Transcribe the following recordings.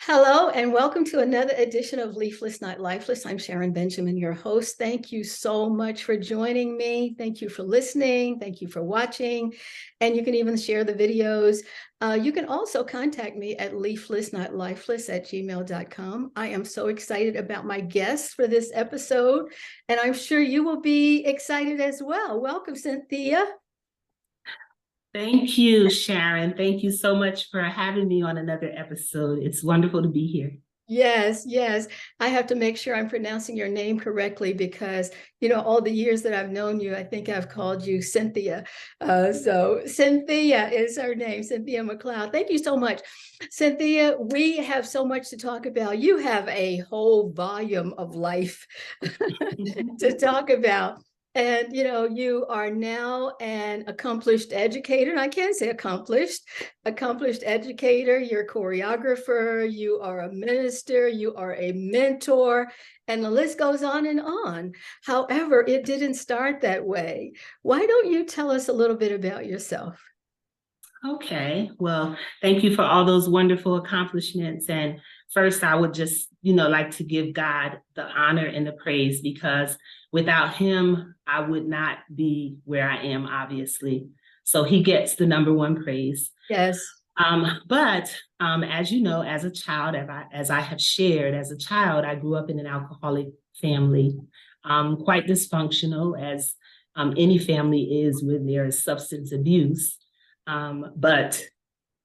Hello, and welcome to another edition of Leafless, Not Lifeless. I'm Sharon Benjamin, your host. Thank you so much for joining me. Thank you for listening. Thank you for watching. And you can even share the videos. You can also contact me at leaflessnotlifeless@gmail.com. I am so excited about my guests for this episode, and I'm sure you will be excited as well. Welcome, Sentheia. Thank you, Sharon. Thank you so much for having me on another episode. It's wonderful to be here. Yes, yes. I have to make sure I'm pronouncing your name correctly because, all the years that I've known you, I think I've called you Sentheia. So Sentheia is her name, Sentheia McLeod. Thank you so much. Sentheia, we have so much to talk about. You have a whole volume of life to talk about. And, you are now an accomplished educator, and I can say accomplished educator, you're a choreographer, you are a minister, you are a mentor, and the list goes on and on. However, it didn't start that way. Why don't you tell us a little bit about yourself? Okay, well, thank you for all those wonderful accomplishments. And first, I would just, like to give God the honor and the praise because without him, I would not be where I am, obviously. So he gets the number one praise. Yes. But as you know, as a child, as I have shared, as a child, I grew up in an alcoholic family, quite dysfunctional, as any family is when there is substance abuse. But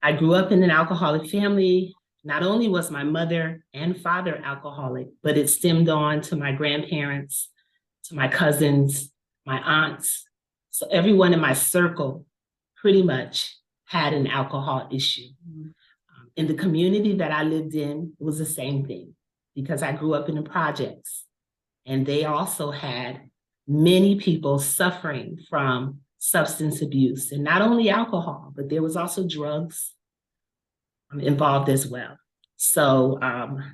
I grew up in an alcoholic family. Not only was my mother and father alcoholic, but it stemmed on to my grandparents, to my cousins, my aunts. So everyone in my circle pretty much had an alcohol issue. In the community that I lived in, it was the same thing because I grew up in the projects and they also had many people suffering from substance abuse and not only alcohol, but there was also drugs involved as well. So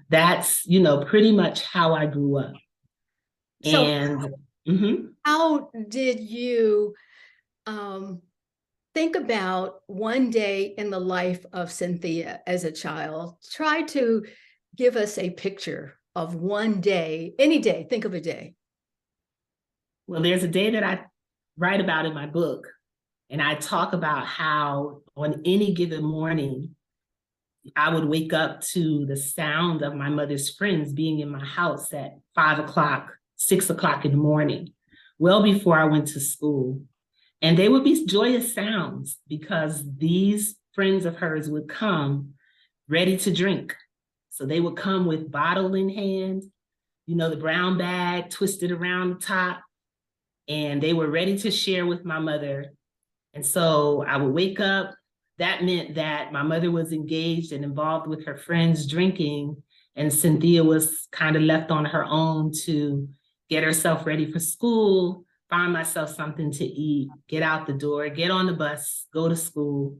that's, pretty much how I grew up. So And how did you think about one day in the life of Sentheia as a child? Try to give us a picture of one day, any day, think of a day. Well, there's a day that I write about in my book, and I talk about how on any given morning, I would wake up to the sound of my mother's friends being in my house at 5 o'clock, 6 o'clock in the morning, well before I went to school. And they would be joyous sounds because these friends of hers would come ready to drink. So they would come with bottle in hand, the brown bag twisted around the top, and they were ready to share with my mother. And so I would wake up. That meant that my mother was engaged and involved with her friends drinking, and Sintheia was kind of left on her own to get herself ready for school, find myself something to eat, get out the door, get on the bus, go to school.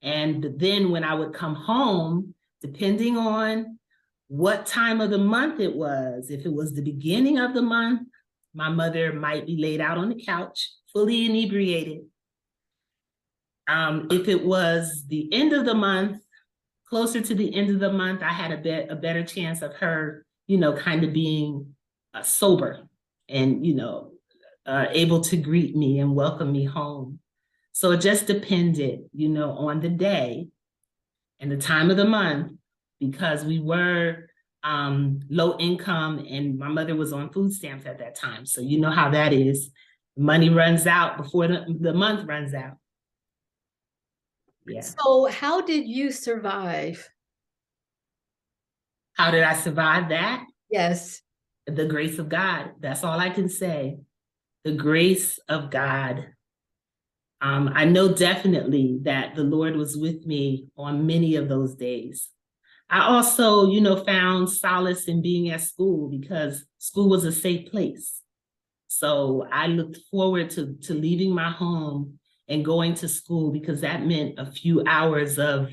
And then when I would come home, depending on what time of the month it was, if it was the beginning of the month, my mother might be laid out on the couch, fully inebriated. If it was the end of the month, closer to the end of the month, I had a better chance of her, kind of being sober and, able to greet me and welcome me home. So it just depended, on the day and the time of the month, because we were low income and my mother was on food stamps at that time. So you know how that is. Money runs out before the month runs out. Yeah. So how did you survive? How did I survive that? Yes. The grace of God. That's all I can say. The grace of God. I know definitely that the Lord was with me on many of those days. I also, found solace in being at school because school was a safe place. So I looked forward to leaving my home and going to school because that meant a few hours of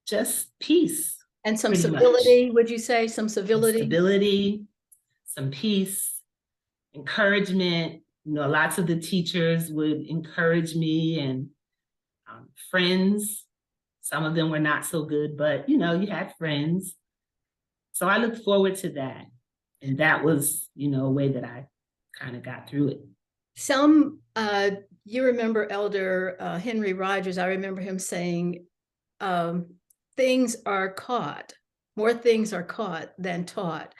just peace. And some civility, would you say? Some civility? Stability, some peace, encouragement. Lots of the teachers would encourage me and friends. Some of them were not so good, but you had friends. So I look forward to that. And that was, a way that I kind of got through it. Some, you remember Elder Henry Rogers, I remember him saying, things are caught, more things are caught than taught.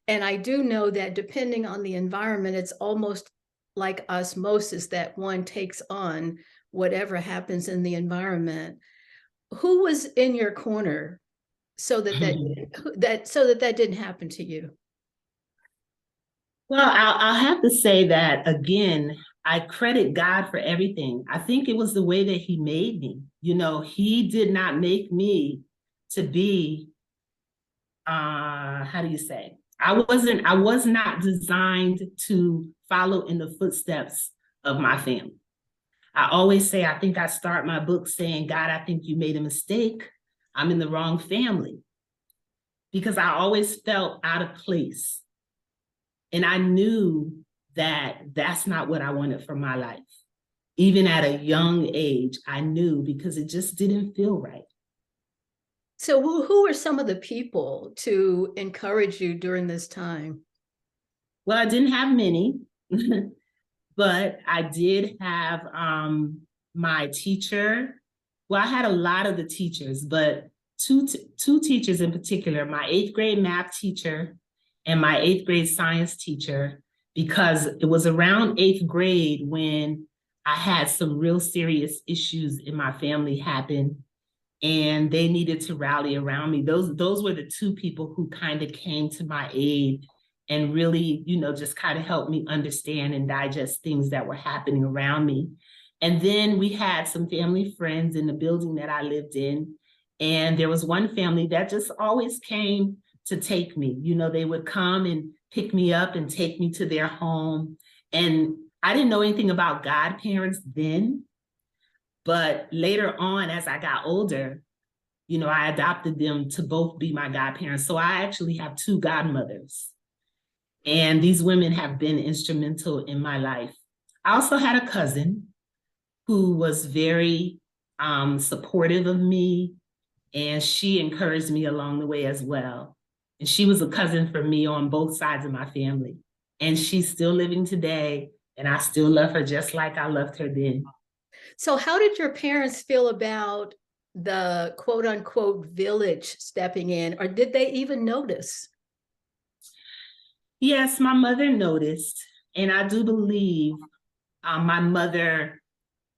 And I do know that depending on the environment, it's almost like osmosis that one takes on whatever happens in the environment. Who was in your corner so that that didn't happen to you? Well, I'll have to say that again, I credit God for everything. I think it was the way that He made me. He did not make me to be, how do you say? I was not designed to follow in the footsteps of my family. I always say, I think I start my book saying, God, I think you made a mistake. I'm in the wrong family. Because I always felt out of place. And I knew that that's not what I wanted for my life. Even at a young age, I knew, because it just didn't feel right. So who were some of the people to encourage you during this time? Well, I didn't have many, but I did have my teacher. Well, I had a lot of the teachers, but two teachers in particular, my 8th grade math teacher and my 8th grade science teacher, because it was around 8th grade when I had some real serious issues in my family happen, and they needed to rally around me. Those were the two people who kind of came to my aid and really, just kind of helped me understand and digest things that were happening around me. And then we had some family friends in the building that I lived in. And there was one family that just always came to take me. They would come and pick me up and take me to their home. And I didn't know anything about godparents then, but later on, as I got older, I adopted them to both be my godparents. So I actually have 2 godmothers. And these women have been instrumental in my life. I also had a cousin who was very supportive of me, and she encouraged me along the way as well. And she was a cousin for me on both sides of my family. And she's still living today, and I still love her just like I loved her then. So how did your parents feel about the quote unquote village stepping in, or did they even notice? Yes, my mother noticed, and I do believe my mother,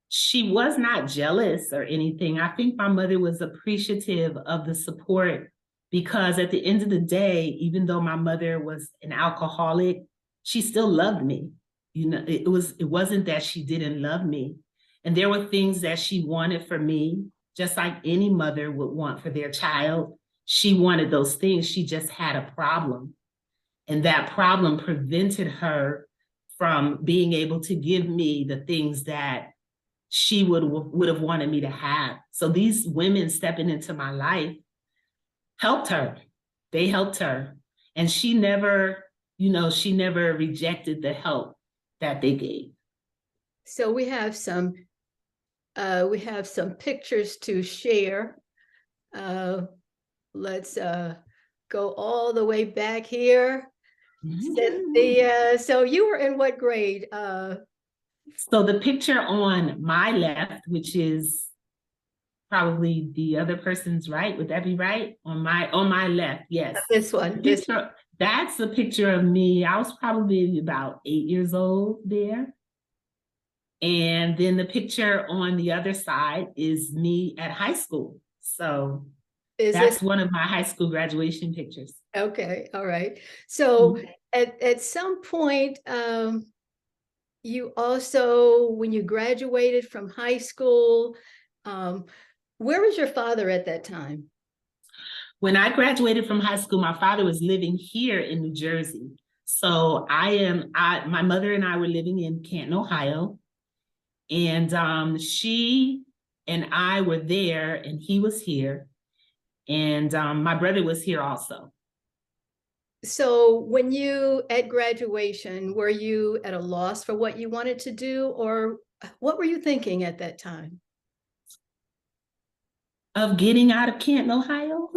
she was not jealous or anything. I think my mother was appreciative of the support, because at the end of the day, even though my mother was an alcoholic, she still loved me. It wasn't that she didn't love me. And there were things that she wanted for me, just like any mother would want for their child. She wanted those things. She just had a problem. And that problem prevented her from being able to give me the things that she would have wanted me to have. So these women stepping into my life helped her. They helped her. And she never rejected the help that they gave. So we have some pictures to share. Let's go all the way back here. So you were in what grade? So the picture on my left, which is probably the other person's right, would that be right? On my left, yes. This one. That's a picture of me. I was probably about 8 years old there. And then the picture on the other side is me at high school. So that's one of my high school graduation pictures. Okay, all right. So at some point, you also, when you graduated from high school, where was your father at that time? When I graduated from high school, my father was living here in New Jersey. So my mother and I were living in Canton, Ohio. And she and I were there, and he was here. And my brother was here also. So when you, at graduation, were you at a loss for what you wanted to do, or what were you thinking at that time? of getting out of Canton, Ohio.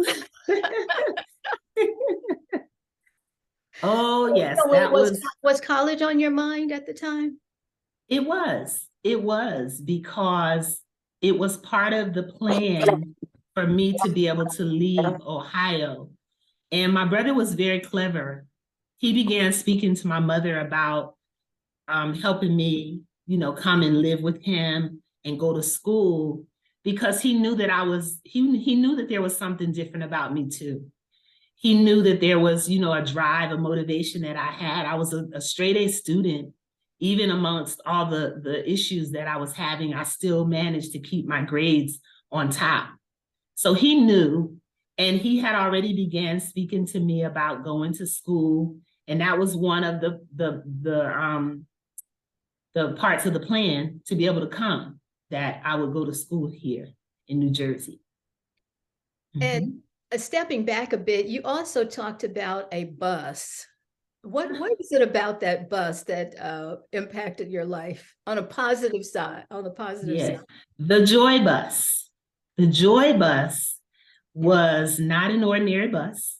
Oh, yes, So that was college on your mind at the time? it was. It was because it was part of the plan for me to be able to leave Ohio. And my brother was very clever. He began speaking to my mother about helping me, come and live with him and go to school because he knew that he knew that there was something different about me too. He knew that there was, a drive, a motivation that I had. I was a straight A student. Even amongst all the issues that I was having, I still managed to keep my grades on top. So he knew, and he had already began speaking to me about going to school. And that was one of the parts of the plan to be able to come, that I would go to school here in New Jersey. And stepping back a bit, you also talked about a bus. What is it about that bus that impacted your life on a positive side? On the positive Yes, side. the Joy Bus. The Joy Bus was not an ordinary bus.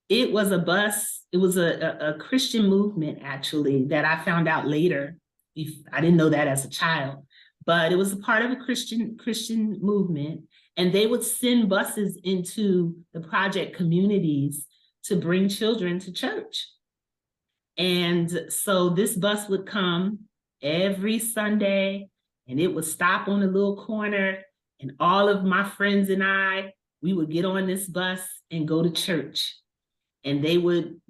It was a bus. It was a Christian movement, actually, that I found out later. I didn't know that as a child, but it was a part of a Christian movement. And they would send buses into the project communities to bring children to church. And so this bus would come every Sunday, and it would stop on a little corner, and all of my friends and we would get on this bus and go to church. And they would,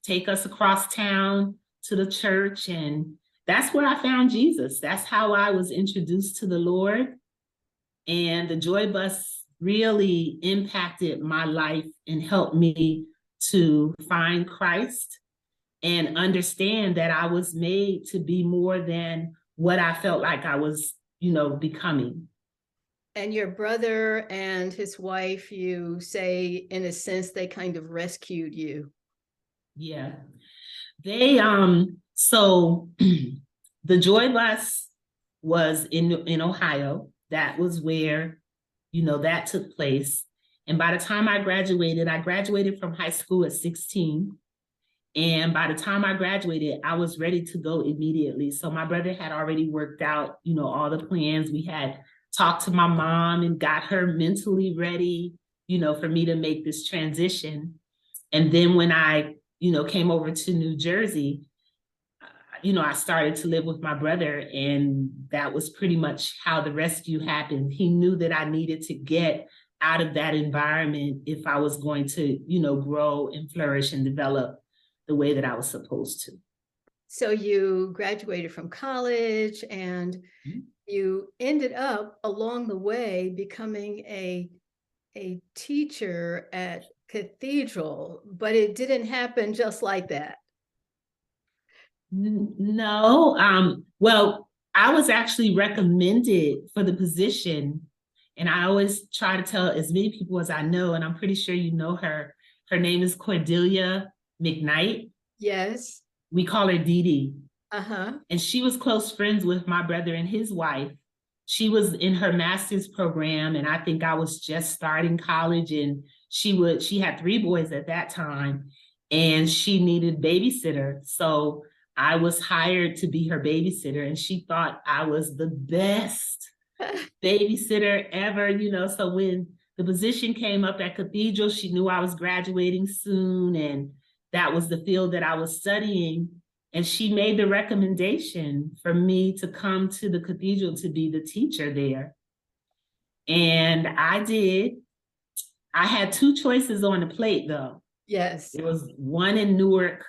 take us across town to the church. And that's where I found Jesus. That's how I was introduced to the Lord. And the Joy Bus really impacted my life and helped me to find Christ and understand that I was made to be more than what I felt like I was, becoming. And your brother and his wife, you say, in a sense, they kind of rescued you. Yeah. They, so the Joy Bus was in Ohio. That was where, that took place. And by the time I graduated from high school at 16. And by the time I graduated, I was ready to go immediately. So my brother had already worked out, all the plans. We had talked to my mom and got her mentally ready, for me to make this transition. And then when I, came over to New Jersey, I started to live with my brother, and that was pretty much how the rescue happened. He knew that I needed to get out of that environment if I was going to, grow and flourish and develop the way that I was supposed to. So you graduated from college, and you ended up along the way becoming a teacher at Cathedral, but it didn't happen just like that. No. Well, I was actually recommended for the position, and I always try to tell as many people as I know, and I'm pretty sure you know her. Her name is Sentheia McLeod. Yes. We call her Dee Dee. Uh-huh. And she was close friends with my brother and his wife. She was in her master's program, and I think I was just starting college, and she had 3 boys at that time, and she needed babysitter. So I was hired to be her babysitter, and she thought I was the best babysitter ever, So when the position came up at Cathedral, she knew I was graduating soon, and that was the field that I was studying. And she made the recommendation for me to come to the Cathedral to be the teacher there. And I did. I had 2 choices on the plate, though. Yes. It was one in Newark,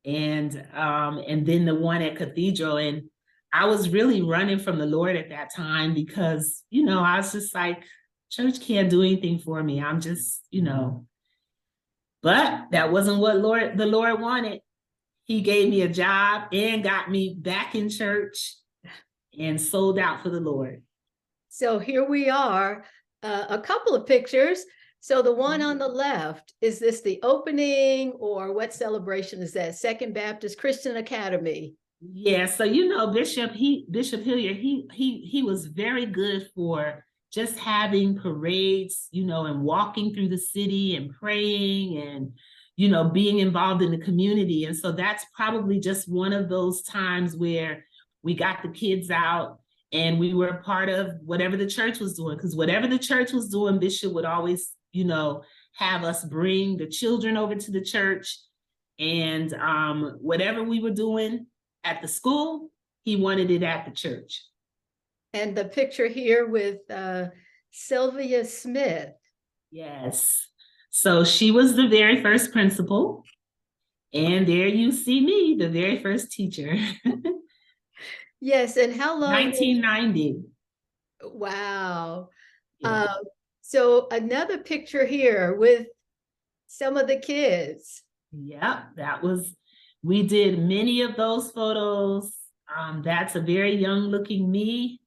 and then the one at Cathedral. And I was really running from the Lord at that time because, I was just like, church can't do anything for me. I'm just, but that wasn't what the Lord wanted. He gave me a job and got me back in church and sold out for the Lord. So here we are, a couple of pictures. So the one on the left, is this the opening, or what celebration is that? Second Baptist Christian Academy. Yeah, so Bishop Hilliard, he was very good for just having parades, and walking through the city and praying and, being involved in the community. And so that's probably just one of those times where we got the kids out and we were a part of whatever the church was doing, because whatever the church was doing, Bishop would always, have us bring the children over to the church. And whatever we were doing at the school, he wanted it at the church. And the picture here with Sylvia Smith. Yes. So she was the very first principal. And there you see me, the very first teacher. Yes. And how long? 1990. Wow. Yeah. So another picture here with some of the kids. Yeah, we did many of those photos. That's a very young looking me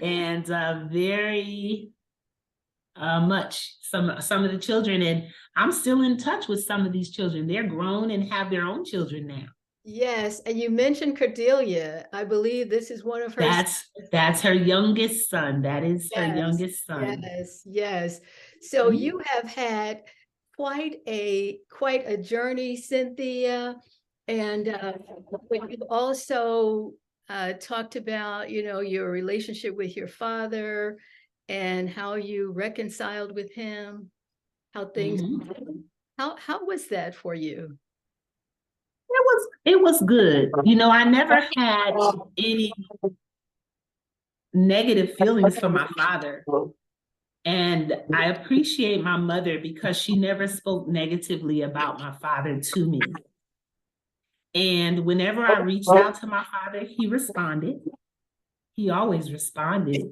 and very much some of the children. And I'm still in touch with some of these children. They're grown and have their own children now. Yes, and you mentioned Cordelia. I believe this is one of her. That's her youngest son. That is her youngest son. Yes. So you have had quite a journey, Sentheia, and you also talked about your relationship with your father and how you reconciled with him, how things. How was that for you? It was good. I never had any negative feelings for my father. And I appreciate my mother because she never spoke negatively about my father to me. And whenever I reached out to my father, he responded. He always responded.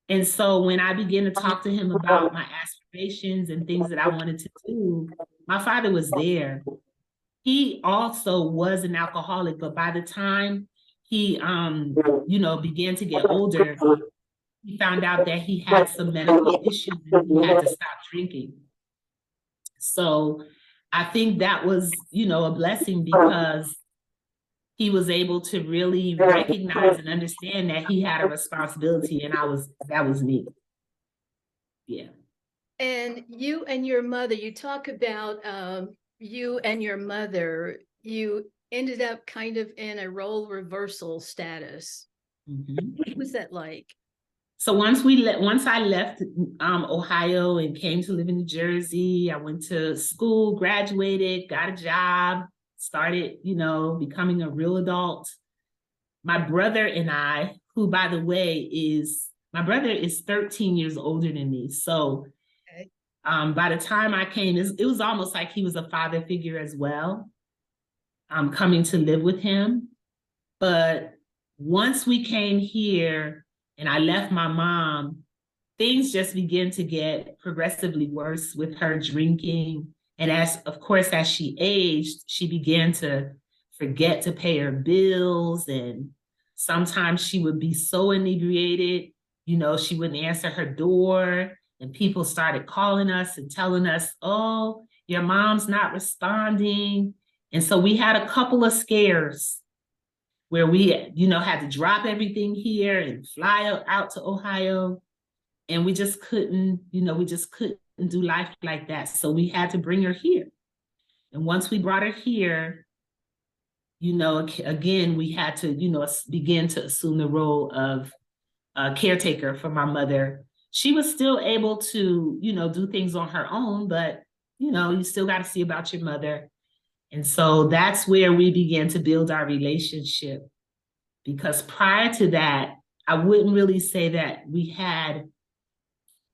And so when I began to talk to him about my aspirations and things that I wanted to do, my father was there. He also was an alcoholic, but by the time he, began to get older, he found out that he had some medical issues and he had to stop drinking. So I think that was, a blessing because he was able to really recognize and understand that he had a responsibility, and that was me. Yeah. And you and your mother, you talk about you and your mother, you ended up kind of in a role reversal status. What was that like? So once I left Ohio and came to live in New Jersey, I went to school, graduated, got a job, started, becoming a real adult. My brother and I, who by the way my brother is 13 years older than me. So by the time I came, it was almost like he was a father figure as well. Coming to live with him. But once we came here and I left my mom, things just began to get progressively worse with her drinking. And as she aged, she began to forget to pay her bills. And sometimes she would be so inebriated, she wouldn't answer her door. And people started calling us and telling us, oh, your mom's not responding. And so we had a couple of scares where we, had to drop everything here and fly out to Ohio. And we just couldn't do life like that. So we had to bring her here. And once we brought her here, again, we had to, begin to assume the role of caretaker for my mother. She was still able to, do things on her own, but, you still got to see about your mother. And so that's where we began to build our relationship. Because prior to that, I wouldn't really say that we had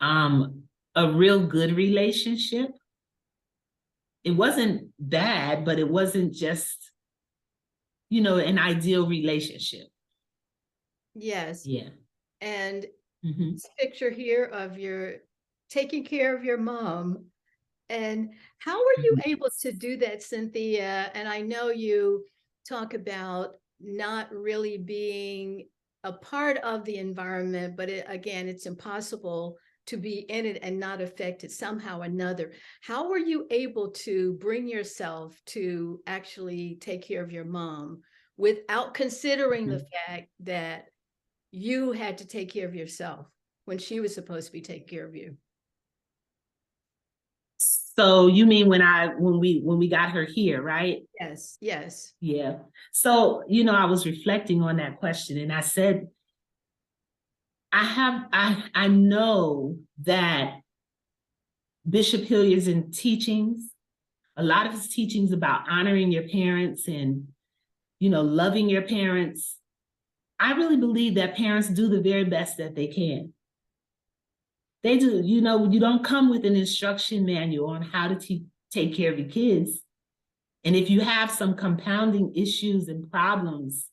a real good relationship. It wasn't bad, but it wasn't just, an ideal relationship. Yes. Yeah. And this picture here of your taking care of your mom. And how were you able to do that, Sentheia? And I know you talk about not really being a part of the environment, but again, it's impossible to be in it and not affect it somehow or another. How were you able to bring yourself to actually take care of your mom without considering the fact that you had to take care of yourself? when she was supposed to be taking care of you? So you mean when we got her here, right? Yes, yes. Yeah. So, I was reflecting on that question, and I said, I know that Bishop Hilliard's in teachings, a lot of his teachings about honoring your parents and, loving your parents. I really believe that parents do the very best that they can. They do, you don't come with an instruction manual on how to take care of your kids. And if you have some compounding issues and problems,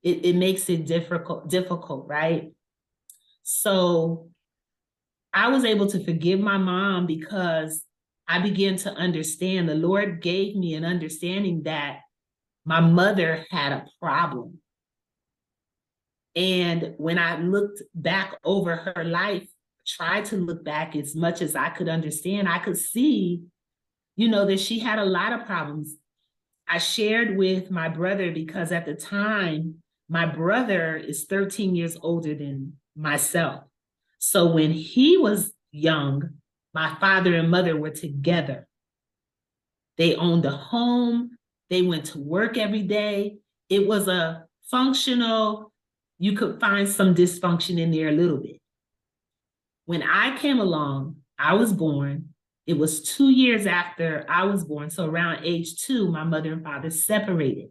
it makes it difficult, right? So I was able to forgive my mom because I began to understand. The Lord gave me an understanding that my mother had a problem. And when I looked back over her life, tried to look back as much as I could understand, I could see, that she had a lot of problems. I shared with my brother because at the time, my brother is 13 years older than myself. So when he was young, my father and mother were together. They owned a home. They went to work every day. It was a functional, you could find some dysfunction in there a little bit. When I came along, I was born. It was 2 years after I was born. So around age 2, my mother and father separated.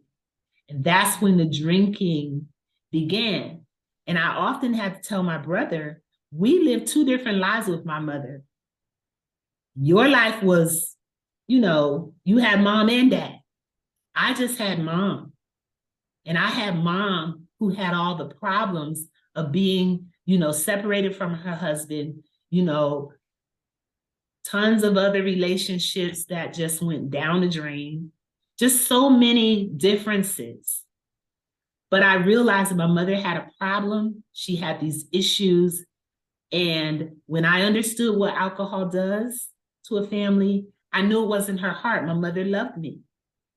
And that's when the drinking began. And I often had to tell my brother, we lived 2 different lives with my mother. Your life was, you had mom and dad. I just had mom. And I had mom who had all the problems of being, separated from her husband, tons of other relationships that just went down the drain, just so many differences. But I realized that my mother had a problem. She had these issues. And when I understood what alcohol does to a family, I knew it wasn't her heart. My mother loved me.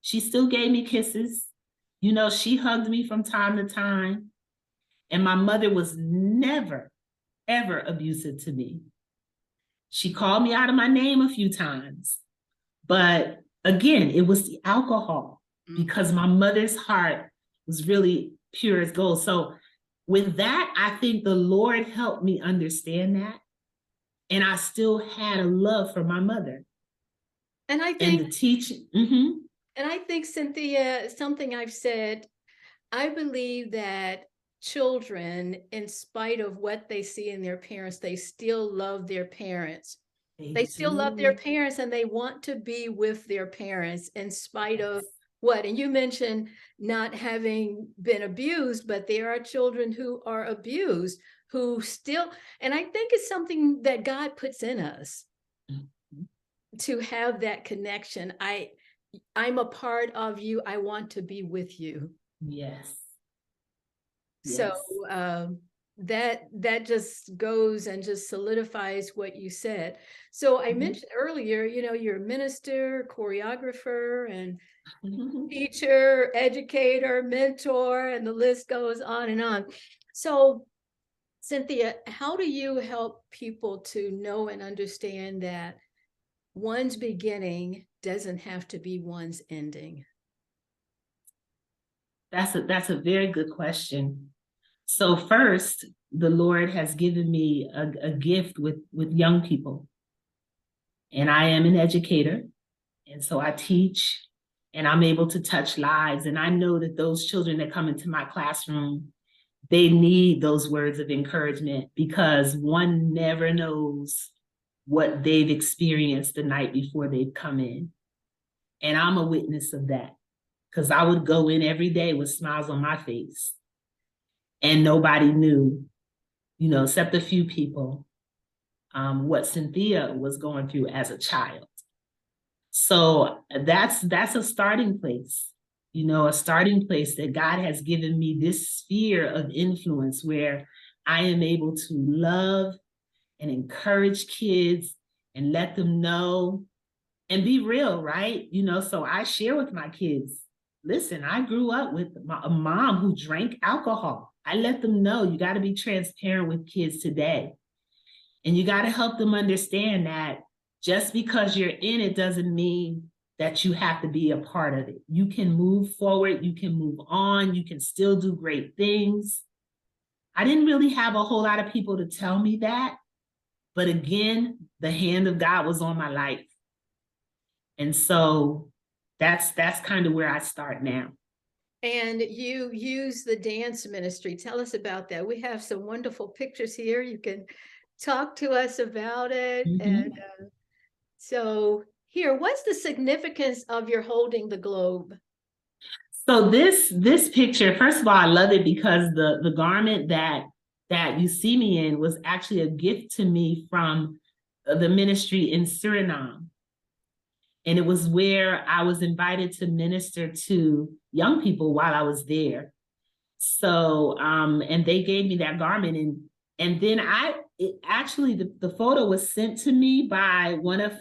She still gave me kisses. She hugged me from time to time. And my mother was never, ever abusive to me. She called me out of my name a few times. But again, it was the alcohol because my mother's heart was really pure as gold. So with that, I think the Lord helped me understand that. And I still had a love for my mother. And I think, and the teaching. Mm-hmm. And I think, Cynthia, something I've said, I believe that children, in spite of what they see in their parents, they still love their parents. They still love their parents and they want to be with their parents in spite of what? And you mentioned not having been abused, but there are children who are abused who still, and I think it's something that God puts in us to have that connection. I'm a part of you. I want to be with you. Yes. So that just goes and just solidifies what you said. So I mentioned earlier, you're a minister, choreographer, and teacher, educator, mentor, and the list goes on and on. So Cynthia, how do you help people to know and understand that one's beginning doesn't have to be one's ending? That's a very good question. So first, the Lord has given me a gift with young people. And I am an educator. And so I teach and I'm able to touch lives. And I know that those children that come into my classroom, they need those words of encouragement because one never knows what they've experienced the night before they've come in. And I'm a witness of that because I would go in every day with smiles on my face and nobody knew, except a few people, what Sintheia was going through as a child. So that's a starting place, a starting place that God has given me this sphere of influence where I am able to love and encourage kids and let them know and be real, right? So I share with my kids, listen, I grew up with a mom who drank alcohol. I let them know you got to be transparent with kids today. And you got to help them understand that just because you're in it doesn't mean that you have to be a part of it. You can move forward, you can move on, you can still do great things. I didn't really have a whole lot of people to tell me that. But again, the hand of God was on my life. And so that's kind of where I start now. And you use the dance ministry. Tell us about that. We have some wonderful pictures here. You can talk to us about it. Mm-hmm. And so here, what's the significance of your holding the globe? So this picture, first of all, I love it because the garment that you see me in was actually a gift to me from the ministry in Suriname. And it was where I was invited to minister to young people while I was there. So, and they gave me that garment. And then the photo was sent to me by one of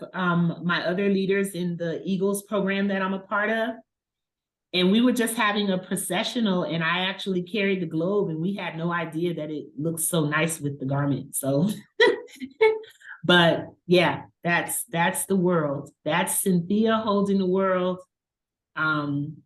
my other leaders in the Eagles program that I'm a part of. And we were just having a processional, and I actually carried the globe, and we had no idea that it looked so nice with the garment. So, but yeah, that's the world. That's Sintheia holding the world. And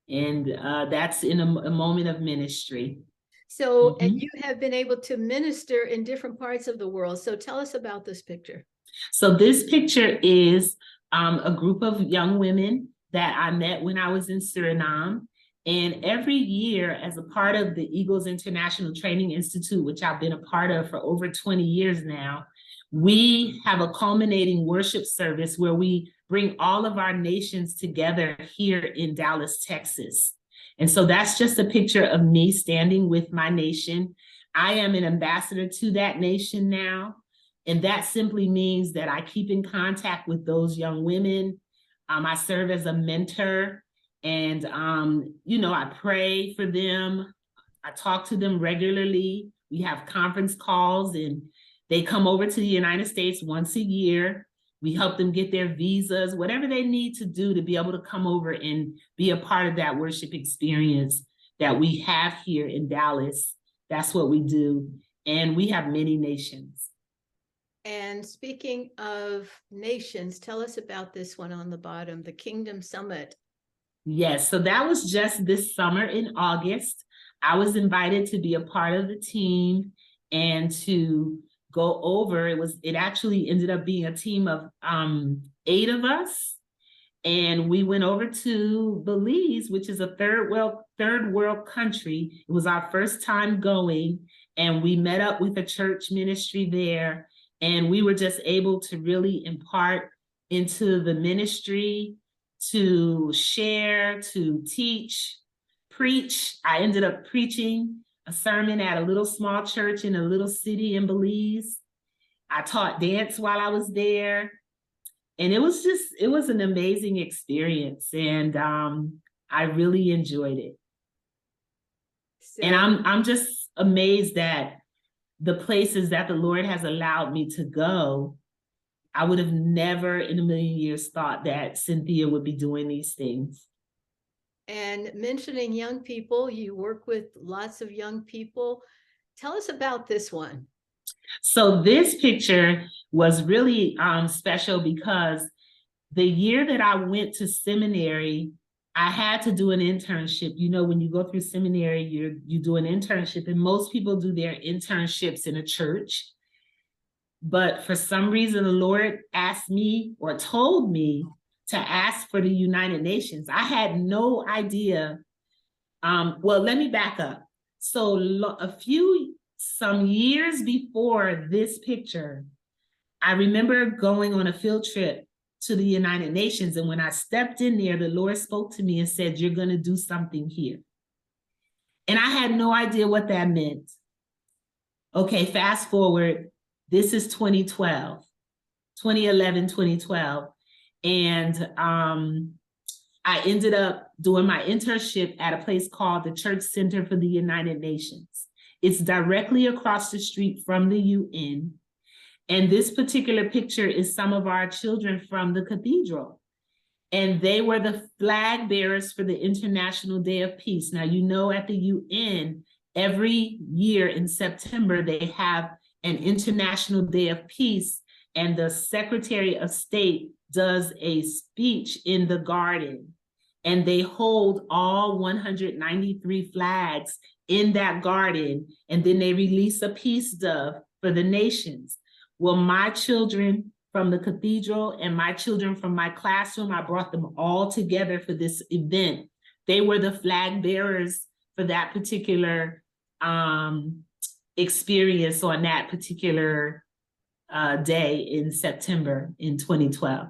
that's in a moment of ministry. So, and you have been able to minister in different parts of the world. So tell us about this picture. So this picture is a group of young women that I met when I was in Suriname. And every year, as a part of the Eagles International Training Institute, which I've been a part of for over 20 years now, we have a culminating worship service where we bring all of our nations together here in Dallas, Texas. And so that's just a picture of me standing with my nation. I am an ambassador to that nation now. And that simply means that I keep in contact with those young women. I serve as a mentor, and, I pray for them. I talk to them regularly. We have conference calls, and they come over to the United States once a year. We help them get their visas, whatever they need to do to be able to come over and be a part of that worship experience that we have here in Dallas. That's what we do. And we have many nations. And speaking of nations, tell us about this one on the bottom, the Kingdom Summit. Yes, so that was just this summer in August. I was invited to be a part of the team and to go over. It actually ended up being a team of 8 of us. And we went over to Belize, which is a third world country. It was our first time going, and we met up with a church ministry there. And we were just able to really impart into the ministry, to share, to teach, preach. I ended up preaching a sermon at a little small church in a little city in Belize. I taught dance while I was there. And it was an amazing experience. And I really enjoyed it. And I'm just amazed that the places that the Lord has allowed me to go, I would have never in a million years thought that Sintheia would be doing these things. And mentioning young people, you work with lots of young people. Tell us about this one. So this picture was really special because the year that I went to seminary, I had to do an internship. When you go through seminary, you do an internship, and most people do their internships in a church. But for some reason, the Lord asked me or told me to ask for the United Nations. I had no idea. Well, let me back up. So some years before this picture, I remember going on a field trip to the United Nations. And when I stepped in there, the Lord spoke to me and said, "You're going to do something here." And I had no idea what that meant. Okay, fast forward. This is 2011, 2012. And I ended up doing my internship at a place called the Church Center for the United Nations. It's directly across the street from the UN. And this particular picture is some of our children from the cathedral. And they were the flag bearers for the International Day of Peace. Now, at the UN, every year in September, they have an International Day of Peace, and the Secretary of State does a speech in the garden, and they hold all 193 flags in that garden, and then they release a peace dove for the nations. Well, my children from the cathedral and my children from my classroom, I brought them all together for this event. They were the flag bearers for that particular experience on that particular day in September in 2012.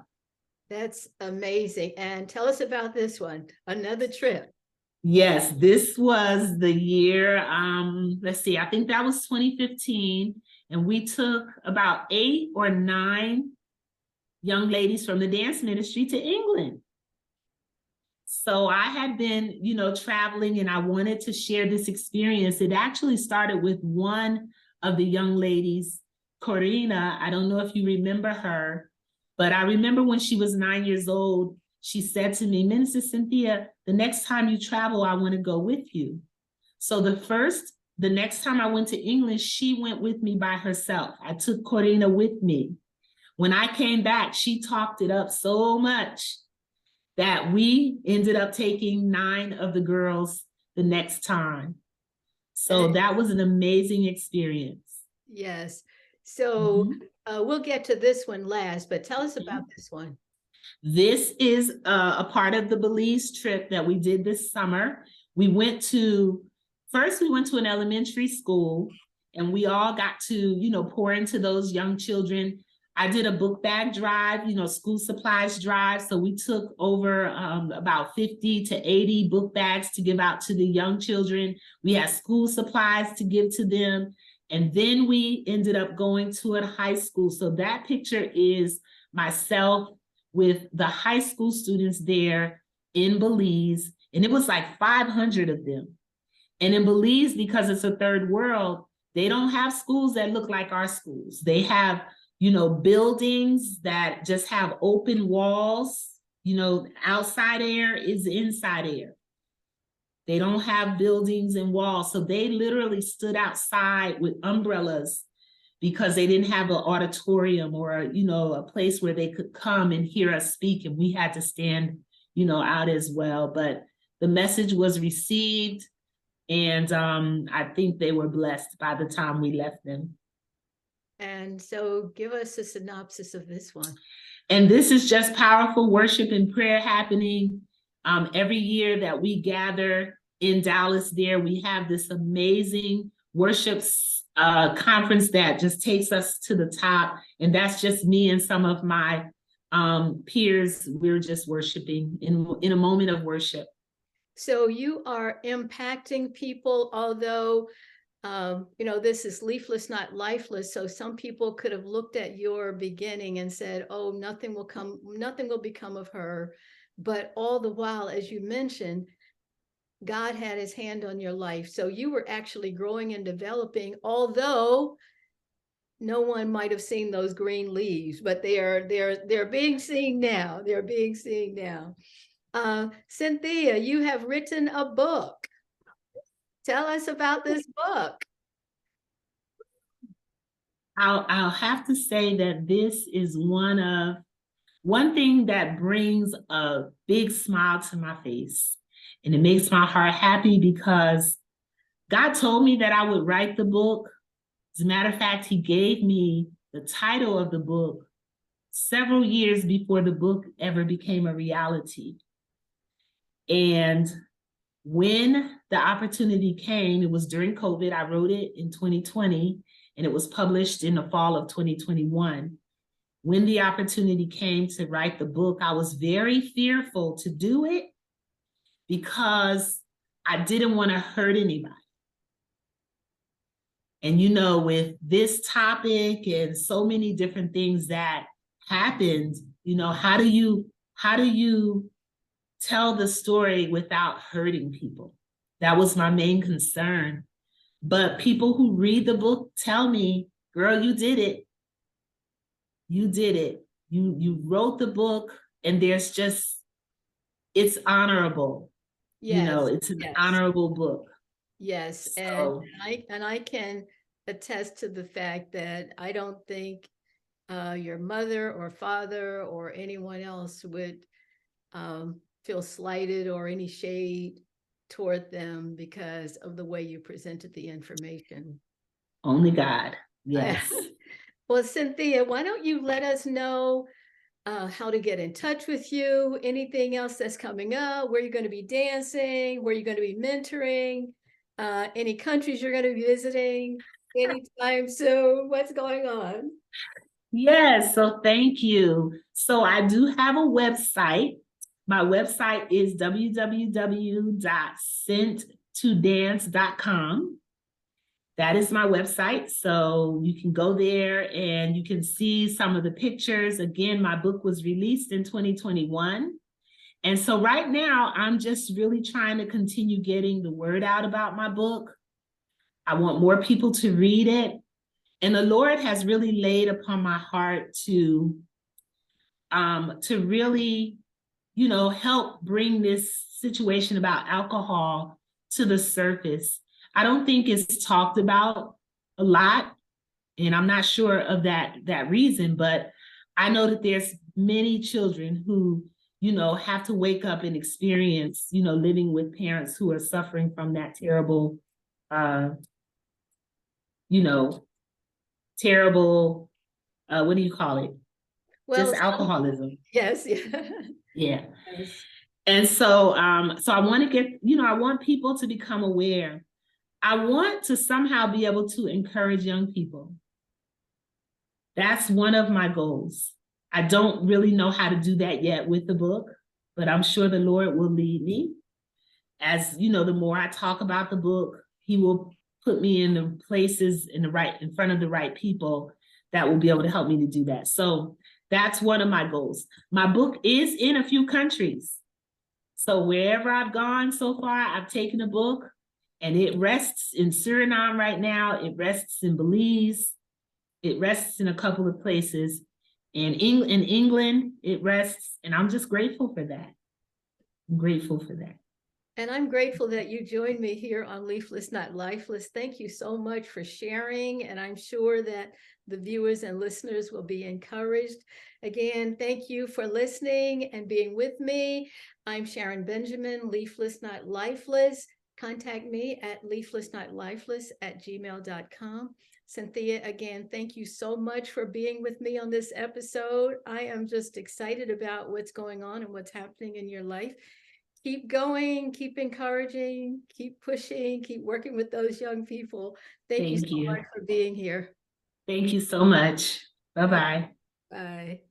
That's amazing. And tell us about this one, another trip. Yes, this was the year, let's see, I think that was 2015. And we took about 8 or 9 young ladies from the dance ministry to England. So I had been, traveling, and I wanted to share this experience. It actually started with one of the young ladies, Corina. I don't know if you remember her, but I remember when she was 9 years old, she said to me, Minister Sintheia, the next time you travel, I want to go with you. So the next time I went to England, she went with me by herself. I took Corina with me. When I came back, she talked it up so much that we ended up taking 9 of the girls the next time. So that was an amazing experience. Yes. So we'll get to this one last, but tell us about this one. This is a part of the Belize trip that we did this summer. First we went to an elementary school, and we all got to, pour into those young children. I did a book bag drive, school supplies drive. So we took over about 50 to 80 book bags to give out to the young children. We had school supplies to give to them. And then we ended up going to a high school. So that picture is myself with the high school students there in Belize. And it was like 500 of them. And in Belize, because it's a third world, they don't have schools that look like our schools. They have buildings that just have open walls, outside air is inside air. They don't have buildings and walls. So they literally stood outside with umbrellas because they didn't have an auditorium or, a place where they could come and hear us speak. And we had to stand, out as well. But the message was received. And I think they were blessed by the time we left them. And so give us a synopsis of this one. And this is just powerful worship and prayer happening. Every year that we gather in Dallas there, we have this amazing worship conference that just takes us to the top. And that's just me and some of my peers. We're just worshiping in a moment of worship. So you are impacting people, although this is Leafless, not Lifeless. So some people could have looked at your beginning and said, oh, nothing will become of her. But all the while, as you mentioned, God had his hand on your life. So you were actually growing and developing, although no one might have seen those green leaves, but they're being seen now. They're being seen now. Sintheia, you have written a book. Tell us about this book. I'll have to say that this is one thing that brings a big smile to my face, and it makes my heart happy because God told me that I would write the book. As a matter of fact, he gave me the title of the book several years before the book ever became a reality. And when the opportunity came, it was during COVID. I wrote it in 2020, and it was published in the fall of 2021. When the opportunity came to write the book, I was very fearful to do it because I didn't want to hurt anybody. And with this topic and so many different things that happened, how do you tell the story without hurting people? That was my main concern. But people who read the book tell me, girl, you did it. You did it. You wrote the book, and it's honorable. Yes. It's an honorable book. Yes, So and I can attest to the fact that I don't think your mother or father or anyone else would feel slighted or any shade toward them because of the way you presented the information. only God. Yes. Well, Cynthia, why don't you let us know how to get in touch with you, anything else that's coming up, where you're going to be dancing, where you're going to be mentoring, any countries you're going to be visiting anytime soon, what's going on? Yes, so thank you. So I do have a website. My website is www.senttodance.com. That is my website. So you can go there and you can see some of the pictures. Again, my book was released in 2021. And so right now, I'm just really trying to continue getting the word out about my book. I want more people to read it. And the Lord has really laid upon my heart to really, help bring this situation about alcohol to the surface. I don't think it's talked about a lot, and I'm not sure of that reason, but I know that there's many children who, have to wake up and experience, living with parents who are suffering from that terrible, uh, you know, terrible, what do you call it? Well, Just alcoholism. yes, yeah. Yeah. Yes. And so I want to get, I want people to become aware. I want to somehow be able to encourage young people. That's one of my goals. I don't really know how to do that yet with the book, but I'm sure the Lord will lead me. As the more I talk about the book, He will put me in the places in front of the right people that will be able to help me to do that. So that's one of my goals. My book is in a few countries. So wherever I've gone so far, I've taken a book, and it rests in Suriname right now. It rests in Belize. It rests in a couple of places. In England, it rests, and I'm just grateful for that. I'm grateful for that. And I'm grateful that you joined me here on Leafless, Not Lifeless. Thank you so much for sharing. And I'm sure that the viewers and listeners will be encouraged. Again, thank you for listening and being with me. I'm Sharon Benjamin, Leafless, Not Lifeless. Contact me at leaflessnotlifeless@gmail.com. Sinthea, again, thank you so much for being with me on this episode. I am just excited about what's going on and what's happening in your life. Keep going, keep encouraging, keep pushing, keep working with those young people. Thank you so Thank you. much for being here. Thank you so much. Bye-bye. Bye.